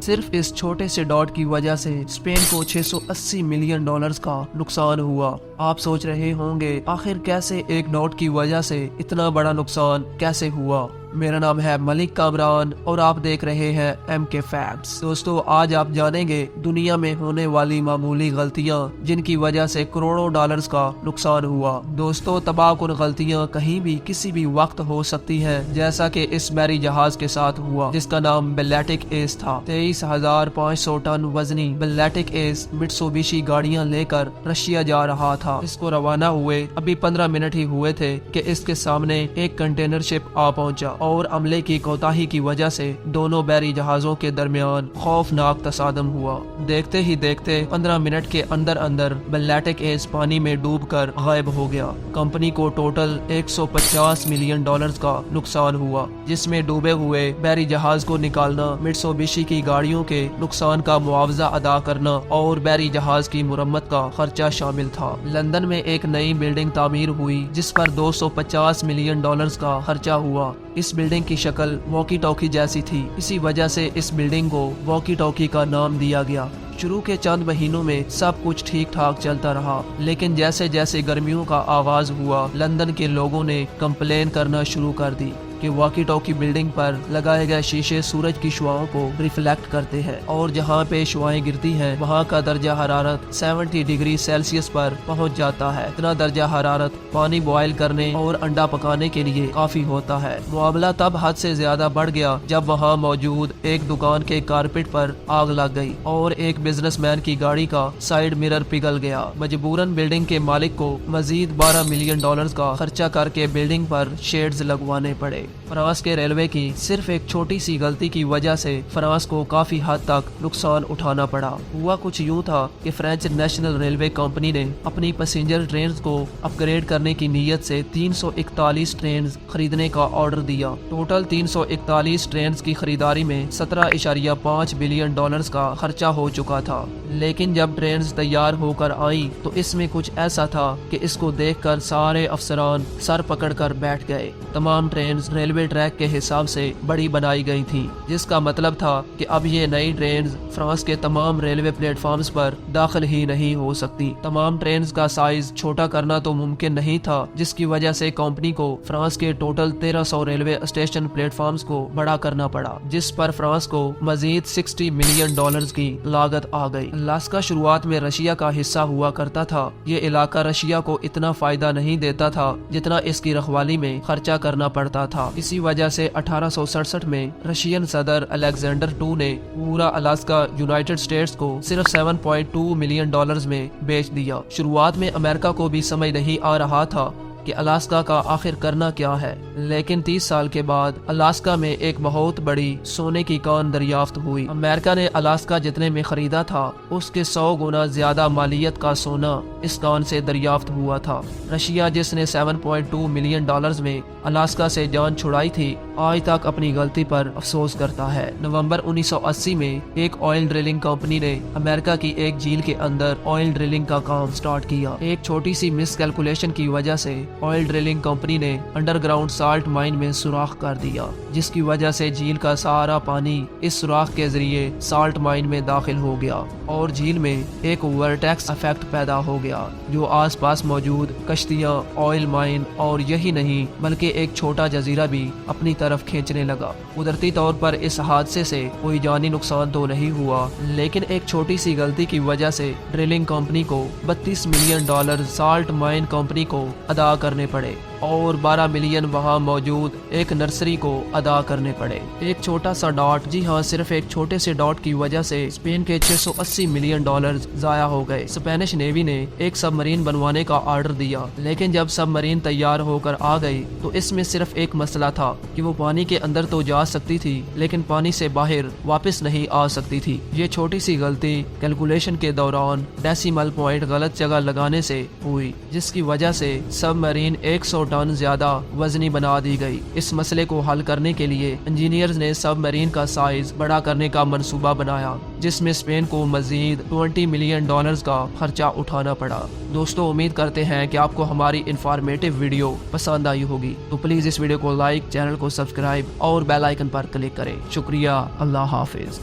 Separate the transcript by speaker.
Speaker 1: सिर्फ इस छोटे से डॉट की वजह से स्पेन को 680 मिलियन डॉलर्स का नुकसान हुआ। आप सोच रहे होंगे आखिर कैसे एक डॉट की वजह से इतना बड़ा नुकसान कैसे हुआ। मेरा नाम है मलिक कामरान और आप देख रहे हैं MK फैक्ट्स। दोस्तों, आज आप जानेंगे दुनिया में होने वाली मामूली गलतियां जिनकी वजह से करोड़ों डॉलर्स का नुकसान हुआ। दोस्तों, तबाहकुन गलतियां कहीं भी किसी भी वक्त हो सकती हैं, जैसा कि इस बैरी जहाज के साथ हुआ जिसका नाम बेल्लेटिक एस था। 23,500 टन वजनी बेल्लेटिक एस मित्सुबिशी गाड़ियां लेकर रशिया जा रहा था। इसको रवाना हुए अभी 15 मिनट ही हुए थे कि इसके सामने एक कंटेनर शिप आ पहुंचा और अमले की कोताही की वजह से दोनों बैरी जहाजों के दरमियान खौफनाक तसादम हुआ। देखते ही देखते 15 मिनट के अंदर अंदर बेल्लेटिक एस पानी में डूबकर गायब हो गया। कंपनी को टोटल 150 मिलियन डॉलर्स का नुकसान हुआ, जिसमें डूबे हुए बैरी जहाज को निकालना, मित्सुबिशी की गाड़ियों के नुकसान का मुआवजा अदा करना और बैरी जहाज की मुरम्मत का खर्चा शामिल था। लंदन में एक नई बिल्डिंग तामीर हुई जिस पर 250 मिलियन डॉलर्स का खर्चा हुआ। इस बिल्डिंग की शक्ल वॉकी टॉकी जैसी थी, इसी वजह से इस बिल्डिंग को वॉकी टॉकी का नाम दिया गया। शुरू के चंद महीनों में सब कुछ ठीक ठाक चलता रहा, लेकिन जैसे जैसे गर्मियों का आगाज हुआ, लंदन के लोगों ने कंप्लेन करना शुरू कर दी कि वॉकी टॉकी बिल्डिंग पर लगाए गए शीशे सूरज की शुआओं को रिफ्लेक्ट करते हैं और जहां पे शुआएं गिरती हैं वहां का दर्जा हरारत 70 डिग्री सेल्सियस पर पहुंच जाता है। इतना दर्जा हरारत पानी बॉयल करने और अंडा पकाने के लिए काफी होता है। मामला तब हद से ज्यादा बढ़ गया जब वहां मौजूद एक दुकान के कारपेट पर आग लग गई और एक बिजनेसमैन की गाड़ी का साइड मिरर पिघल गया। मजबूरन बिल्डिंग के मालिक को मजीद 12 मिलियन डॉलर्स का खर्चा करके बिल्डिंग पर शेड्स लगवाने पड़े। फ्रांस के रेलवे की सिर्फ एक छोटी सी गलती की वजह से फ्रांस को काफी हद तक नुकसान उठाना पड़ा। हुआ कुछ यूं था कि फ्रेंच नेशनल रेलवे कंपनी ने अपनी पैसेंजर ट्रेन को अपग्रेड करने की नीयत से 341 ट्रेन खरीदने का ऑर्डर दिया। टोटल 341 ट्रेन की खरीदारी में 17.5 बिलियन डॉलर्स का खर्चा हो चुका था। लेकिन जब ट्रेन तैयार होकर आई तो इसमें कुछ ऐसा था कि इसको देखकर सारे अफसरान सर पकड़कर बैठ गए। तमाम ट्रेन रेलवे ट्रैक के हिसाब से बड़ी बनाई गई थी, जिसका मतलब था कि अब ये नई ट्रेन फ्रांस के तमाम रेलवे प्लेटफॉर्म्स पर दाखिल ही नहीं हो सकती। तमाम ट्रेन का साइज छोटा करना तो मुमकिन नहीं था, जिसकी वजह से कंपनी को फ्रांस के टोटल 1300 रेलवे स्टेशन प्लेटफॉर्म्स को बड़ा करना पड़ा, जिस पर फ्रांस को मजीद 60 मिलियन डॉलर्स की लागत आ गई। अलास्का शुरुआत में रशिया का हिस्सा हुआ करता था। ये इलाका रशिया को इतना फायदा नहीं देता था जितना इसकी रखवाली में खर्चा करना पड़ता था। इसी वजह से 1867 में रशियन सदर अलेक्जेंडर II ने पूरा अलास्का यूनाइटेड स्टेट्स को सिर्फ 7.2 मिलियन डॉलर्स में बेच दिया। शुरुआत में अमेरिका को भी समझ नहीं आ रहा था कि अलास्का का आखिर करना क्या है, लेकिन 30 साल के बाद अलास्का में एक बहुत बड़ी सोने की कान दरियाफ्त हुई। अमेरिका ने अलास्का जितने में खरीदा था उसके 100 गुना ज्यादा मालियत का सोना इस कान से दरियाफ्त हुआ था। रशिया जिसने 7.2 मिलियन डॉलर्स में अलास्का से जान छुड़ाई थी, आज तक अपनी गलती पर अफसोस करता है। नवंबर 1980 में एक ऑयल ड्रिलिंग कंपनी ने अमेरिका की एक झील के अंदर ऑयल ड्रिलिंग का काम स्टार्ट किया। एक छोटी सी मिस कैलकुलेशन की वजह से ऑयल ड्रिलिंग कंपनी ने अंडरग्राउंड साल्ट माइन में सुराख कर दिया, जिसकी वजह से झील का सारा पानी इस सुराख के जरिए साल्ट माइन में दाखिल हो गया और झील में एक वर्टेक्स इफेक्ट पैदा हो गया, जो आसपास मौजूद कश्तियां, ऑयल माइन और यही नहीं बल्कि एक छोटा जजीरा भी अपनी तरफ खींचने लगा। कुदरती तौर पर इस हादसे से कोई जानी नुकसान तो नहीं हुआ, लेकिन एक छोटी सी गलती की वजह से ड्रिलिंग कंपनी को 32 million dollar salt mine company को अदा करने पड़े और 12 मिलियन वहां मौजूद एक नर्सरी को अदा करने पड़े। एक छोटा सा डॉट, जी हाँ, सिर्फ एक छोटे से डॉट की वजह से स्पेन के 680 मिलियन डॉलर जाया हो गए। स्पेनिश नेवी ने एक सबमरीन बनवाने का ऑर्डर दिया, लेकिन जब सबमरीन तैयार होकर आ गई तो इसमें सिर्फ एक मसला था कि वो पानी के अंदर तो जा सकती थी लेकिन पानी से बाहर वापस नहीं आ सकती थी। ये छोटी सी गलती कैलकुलेशन के दौरान डेसिमल पॉइंट गलत जगह लगाने से हुई, जिसकी वजह से सबमरीन 100 टन ज्यादा वजनी बना दी गई। इस मसले को हल करने के लिए इंजीनियर्स ने सबमरीन का साइज बड़ा करने का मंसूबा बनाया, जिसमें स्पेन को मजीद 20 मिलियन डॉलर्स का खर्चा उठाना पड़ा। दोस्तों, उम्मीद करते हैं कि आपको हमारी इंफॉर्मेटिव वीडियो पसंद आई होगी, तो प्लीज इस वीडियो को लाइक, चैनल को सब्सक्राइब और बेल आइकन पर क्लिक करें। शुक्रिया। अल्लाह हाफिज।